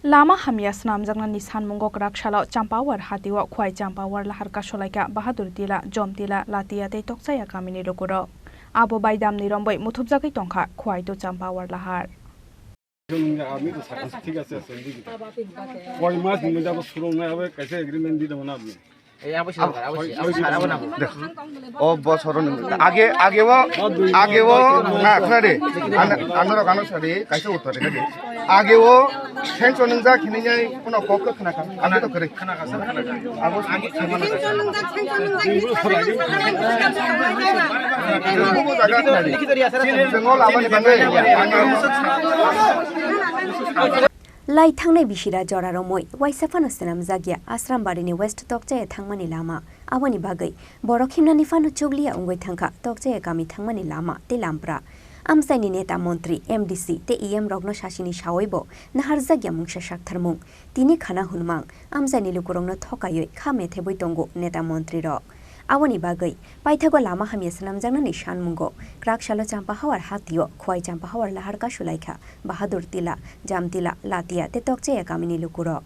Lama hamia snamjangna ni sanmungok rakshalo champawar hatiwa khwai champawar lahar kasolaika bahadur tila jom tila latia te toksaya kamini lokuro abo baidam ni romboi muthupjakai tongkha khwai to champawar lahar কয় মাস নিয়ে যাব শুরু না হবে কাছে agreement দিতে হবে না আপনি ও বছর আগেও না খারে আন্নার গানো সারি কাইছে উত্তরে কাদে আগেও সেনশন যা খিনি যাই কোন কক খানা খা আমি তো করে খানা খা আগো আগে খানা Lai thangnai bisira joraro moi waisafano senam zagia asrambarini west tokchae thangmani lama awani bagai borokhimnani fano chuglia ungoi thangkha tokchae kami thangmani lama te lampra amsaini neta mantri MDC te EM rogno shashini shaoibo nahar zagia mungsa shaktharmung tini khana hunmang amsaini lukurongno thokayoi khame theboi tongo neta mantri rok awani bagai paithago lama hamia sanamjangnani shanmungo krakshala champa hawar hatio khwai champa hawar lahar ka shulaikha bahadur tila jam tila latia te tokche kamini lukuro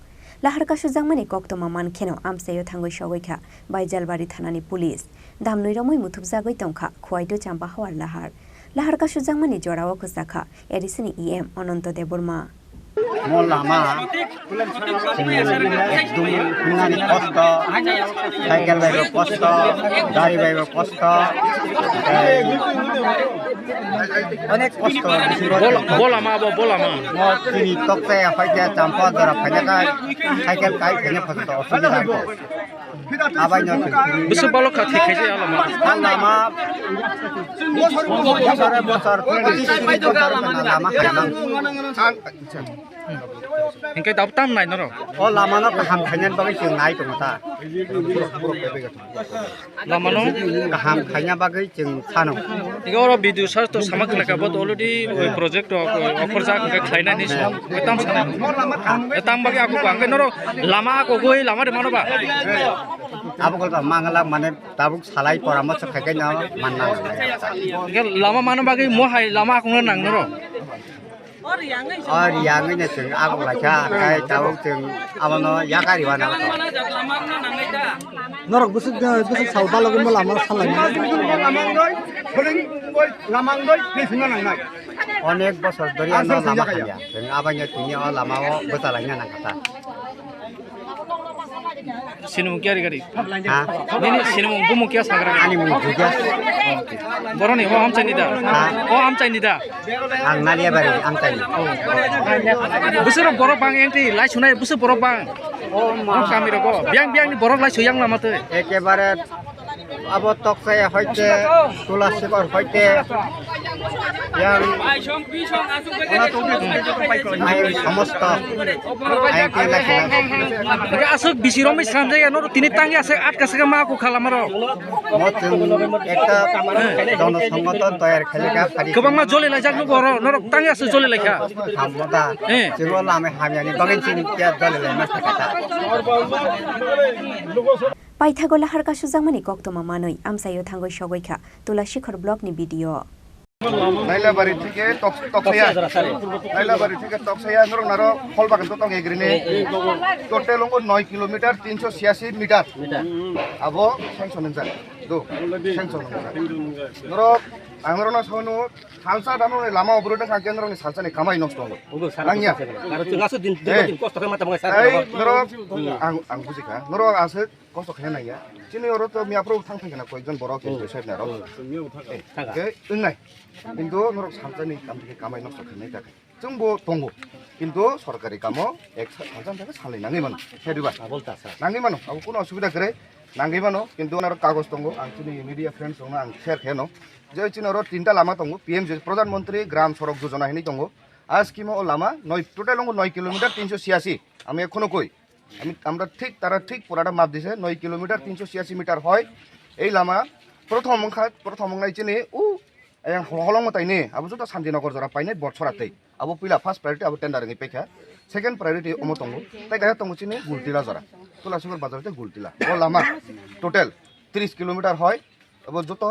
lahar ka sujangmani koktoma mankheno amsayo thangoi shogoikha baijalbari thanani police damnoi romoi muthupjagoi tongkha khwai to champa hawar lahar ka sujangmani jorao khosakha edisini EM ononto deborma Lama একদম খুনানি কষ্ট cycle বাইবের কষ্ট গাড়ি বাইবের কষ্ট অনেক কষ্ট বলামা তিনি তক্তে ফাইতে চাম্পা দ্বারা ফাইনাকা cycle কাই ফেনে ফসত অসুবিধা আবাইনো বুঝে বলো খাতি খাইছে আলামা বছর Lama Hingga dapat tam naik noro. Oh lama no kaham kanyan bagai ceng naik tu mata. Lama no kaham kanyan bagai ceng sano. Hingga orang video sar tu sama kena kabut already project offer sah hingga klien ni so. Etam sana. Etam bagai aku bangga noro. Lama aku goi lama di mana ba? Aku kalau mangalang mana tabuk salai poramat sekarang ni mana. Hingga lama mana bagai muai lama aku nang noro. yang ini ceng aku baca kayak tahu ceng apa no ya kali mana নরক বুঝে সাউদা লগন লামা সালাই লামাং দই ফিসনা নাই অনেক বছর ধরে আমরা লামা খাইয়া ceng abangnya তিনি লামাও বেতালাইনা না কথা Sini mungkin hari-hari. Ini sini mungkin sagar. Ani mungkin. Boron ni, am cai ni dah. Am cai ni dah. Ang nalia bari, am cai. Busur borok bang yang ti, lai sunai busur borok bang. Kami roko. Biang ni borok lai suyang lama tu. Ekebare abo tok saya hoite, tulas sekor hoite. Yang সমস্ত আসুক বিশিরম ইসলাম যায় নর তিনি টাঙ্গি আছে আটকা থেকে মা কো খালামার একটা জনসংগঠন তৈরি খেলিকা গোবাং মা জলে লাই জাগনো বড় নর টাঙ্গি আছে জলে লাইখা হামদা যেগুলো আমি হামিয়ানি বাগিন চিনি তিয়া জলে লাই মাছ থাকা paithago lahar ka sujangmani koktoma manoi amsayo thangoi shogoikha tulashikor blog ni video নাইলাবাড়ি থেকে তকসাইয়া নরো ফলবাগান তো তং এগ্রিনে টোটাল 9 কিলোমিটার 386 মিটার আবো স্যাংশন যা দো স্যাংশন নরো আংরনা সনো সালসা দানো লামা অবরোধ থাকে নরো সালসানি কামাই নষ্ট হলো লাঙ্গিয়া আর তুগাসো দিন কষ্ট করে মাথা মাই এই নরো আং বুঝিকা নরো আছে কষ্ট খায় নাইয়া চিনি ওর তো মিয়াপ্রো থাংথাকে না কয়েকজন বড় কেউ সাইড না রো থাকে নাই কিন্তু নরক সালসানি কাম থেকে কামাই নষ্ট খায় থাকে जोंबो दङ কিন্তু সরকারি কামো এক সালসান থেকে সালাই নাঙ্গি মানো সেদিবা বলতা স্যার নাঙ্গি মানো আবো কোনো অসুবিধা করে নাঙ্গি মানো কিন্তু ওনার কাগজ দङ আং চিনি মিডিয়া ফ্রেন্ডস দङ আং শেয়ার খেনো যে চিনি ওর তিনটা লামা দङ পিএমজি প্রধানমন্ত্রী গ্রাম সড়ক যোজনা হেনি দङ আজ কিমো ও লামা 9 টোটাল 9 কিলোমিটার 386 আমি এখনো কই আমরা ঠিক তারা ঠিক পুরাটা মাপ দিছে 9 কিলোমিটার 386 মিটার হয় এই লামা প্রথম চিনি ও yang holong matai ni, abu juta Santinagor jora paine bot soratei. Abu pila first priority abu tender ngi pekha. Second priority omo tongo. Tai gaya tongo chini gultila jora. Tulashikor bazarte gultila. O lama total 30 kilometre হয় এবং যত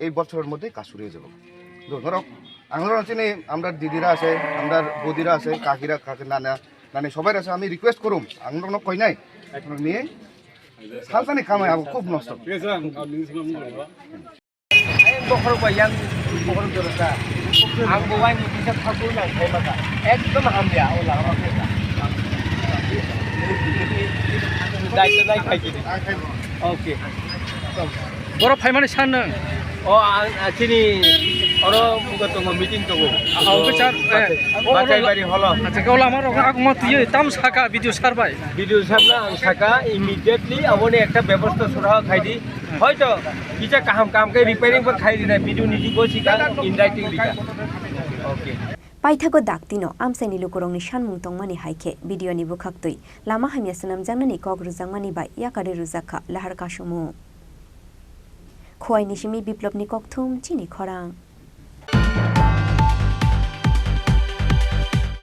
এই বছরের মধ্যে কাজ শুরু হয়ে যাবে ধরো আমরা চিনি আমরা দিদিরা আছে আমরা বৌদিরা আছে কাকিরা নানা মানে সবাই আছে আমি রিকোয়েস্ট করুম আংনো কই নাই নিয়ে সালসানি কামাই আবো খুব নষ্ট ঠিক আছে আমি নিছিলাম बखर bayang bokor jorosa ang bawai ni bisa thabu na khai maka ekdom hamya ola ma pesa dai to dai khai ji okay বড় ফাইমানি সান নং o achini oro mugot to meeting to আউকে চার bakai bari holo আচ্ছা কেবল আমার আগমা তুই তাম সাকা video সারবাই video sabna ang saka immediately abone ekta ব্যবস্থা সরা খাইদি হয়তো কিটা কাম কে রিপেয়ারিং পর খাইদি না ভিডিও নিজি গো সিকা ইন রাইটিং লিখা okay paithago daktino amsaini lukurongni sanmung tongmani haike video ni bukhaktui lama hamya sanam jangnani kok rujangmani bai yakare rujakha lahar kasumu khoi nishimi biplopni kokthum chini khorang